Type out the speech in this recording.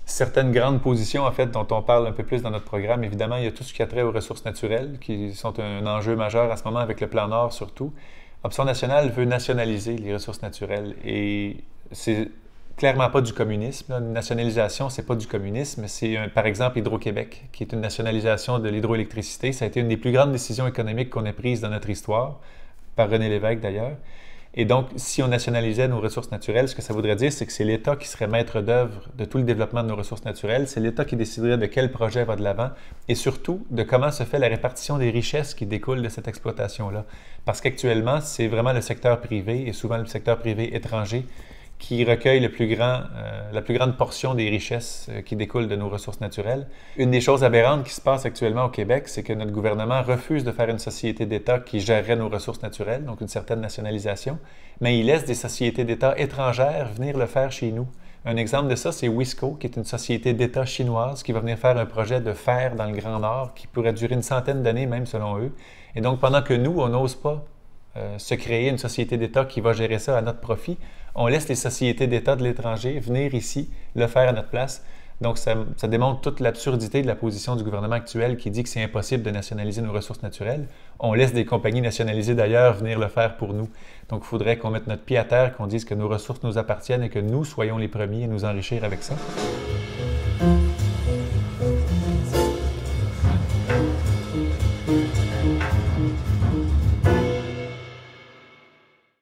Certaines grandes positions, en fait, dont on parle un peu plus dans notre programme, évidemment, il y a tout ce qui a trait aux ressources naturelles, qui sont un enjeu majeur en ce moment avec le plan Nord surtout. Option nationale veut nationaliser les ressources naturelles et c'est clairement pas du communisme. Une nationalisation, c'est pas du communisme. C'est, par exemple, Hydro-Québec, qui est une nationalisation de l'hydroélectricité. Ça a été une des plus grandes décisions économiques qu'on ait prises dans notre histoire, par René Lévesque d'ailleurs. Et donc, si on nationalisait nos ressources naturelles, ce que ça voudrait dire, c'est que c'est l'État qui serait maître d'œuvre de tout le développement de nos ressources naturelles. C'est l'État qui déciderait de quel projet va de l'avant et surtout de comment se fait la répartition des richesses qui découlent de cette exploitation-là. Parce qu'actuellement, c'est vraiment le secteur privé et souvent le secteur privé étranger qui recueille la plus grande portion des richesses qui découlent de nos ressources naturelles. Une des choses aberrantes qui se passe actuellement au Québec, c'est que notre gouvernement refuse de faire une société d'État qui gérerait nos ressources naturelles, donc une certaine nationalisation, mais il laisse des sociétés d'État étrangères venir le faire chez nous. Un exemple de ça, c'est Wisco, qui est une société d'État chinoise qui va venir faire un projet de fer dans le Grand Nord qui pourrait durer une centaine d'années, même selon eux. Et donc, pendant que nous, on n'ose pas se créer une société d'État qui va gérer ça à notre profit, on laisse les sociétés d'État de l'étranger venir ici le faire à notre place. Donc, ça démontre toute l'absurdité de la position du gouvernement actuel qui dit que c'est impossible de nationaliser nos ressources naturelles. On laisse des compagnies nationalisées d'ailleurs venir le faire pour nous. Donc, il faudrait qu'on mette notre pied à terre, qu'on dise que nos ressources nous appartiennent et que nous soyons les premiers à nous enrichir avec ça.